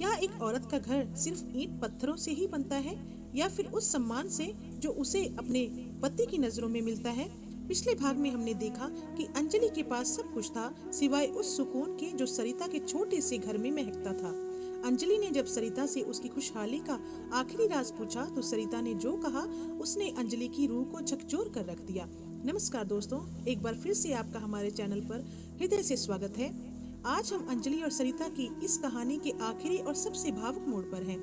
क्या एक औरत का घर सिर्फ ईंट पत्थरों से ही बनता है, या फिर उस सम्मान से जो उसे अपने पति की नजरों में मिलता है? पिछले भाग में हमने देखा कि अंजलि के पास सब कुछ था सिवाय उस सुकून के जो सरिता के छोटे से घर में महकता था। अंजलि ने जब सरिता से उसकी खुशहाली का आखिरी राज पूछा तो सरिता ने जो कहा उसने अंजलि की रूह को झकझोर कर रख दिया। नमस्कार दोस्तों, एक बार फिर से आपका हमारे चैनल पर हृदय से स्वागत है। आज हम अंजलि और सरिता की इस कहानी के आखिरी और सबसे भावुक मोड़ पर हैं।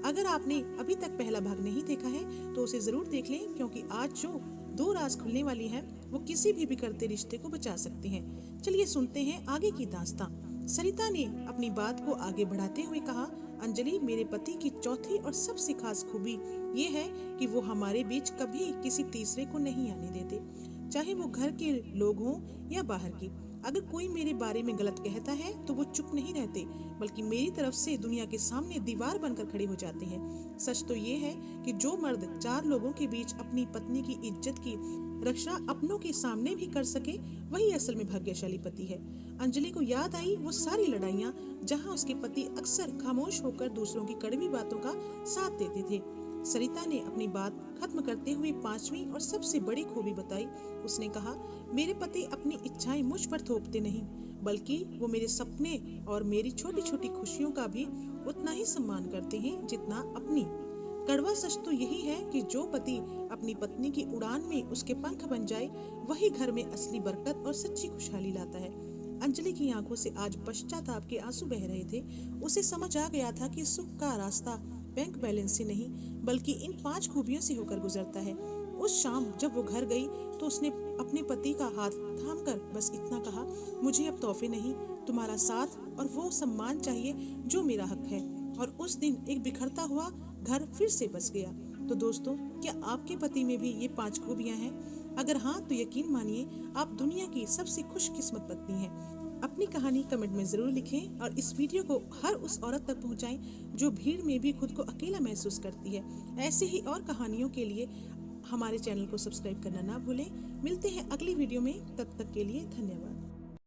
अगर आपने अभी तक पहला भाग नहीं देखा है तो उसे जरूर देख लें, क्योंकि आज जो दो राज खुलने वाली हैं वो किसी भी बिखरते रिश्ते को बचा सकते हैं। चलिए सुनते हैं आगे की दास्तां। सरिता ने अपनी बात को आगे बढ़ाते हुए कहा, अंजलि, मेरे पति की चौथी और सबसे खास खूबी ये है कि वो हमारे बीच कभी किसी तीसरे को नहीं आने देते, चाहे वो घर के लोग हों या बाहर की। अगर कोई मेरे बारे में गलत कहता है तो वो चुप नहीं रहते, बल्कि मेरी तरफ से दुनिया के सामने दीवार बनकर खड़े हो जाते हैं। सच तो ये है कि जो मर्द चार लोगों के बीच अपनी पत्नी की इज्जत की रक्षा अपनों के सामने भी कर सके, वही असल में भाग्यशाली पति है। अंजलि को याद आई वो सारी लड़ाइयाँ जहाँ उसके पति अक्सर खामोश होकर दूसरों की कड़वी बातों का साथ देते थे। सरिता ने अपनी बात खत्म करते हुए पांचवी और सबसे बड़ी खूबी बताई। उसने कहा, मेरे पति अपनी इच्छाएं मुझ पर थोपते नहीं, बल्कि वो मेरे सपने और मेरी छोटी छोटी खुशियों का भी उतना ही सम्मान करते हैं जितना अपनी। कड़वा सच तो यही है कि जो पति अपनी पत्नी की उड़ान में उसके पंख बन जाए, वही घर में असली बरकत और सच्ची खुशहाली लाता है। अंजलि की आंखों से आज पश्चाताप के आंसू बह रहे थे। उसे समझ आ गया था कि सुख का रास्ता बैंक बैलेंस से नहीं, बल्कि इन 5 खूबियों से होकर गुजरता है। उस शाम जब वो घर गई तो उसने अपने पति का हाथ थामकर बस इतना कहा, मुझे अब तोहफे नहीं, तुम्हारा साथ और वो सम्मान चाहिए जो मेरा हक है। और उस दिन एक बिखरता हुआ घर फिर से बस गया। तो दोस्तों, क्या आपके पति में भी ये 5 खूबियां हैं? अगर हाँ तो यकीन मानिए आप दुनिया की सबसे खुशकिस्मत पत्नी हैं। अपनी कहानी कमेंट में जरूर लिखें और इस वीडियो को हर उस औरत तक पहुंचाएं जो भीड़ में भी खुद को अकेला महसूस करती है। ऐसे ही और कहानियों के लिए हमारे चैनल को सब्सक्राइब करना ना भूलें। मिलते हैं अगली वीडियो में, तब तक के लिए धन्यवाद।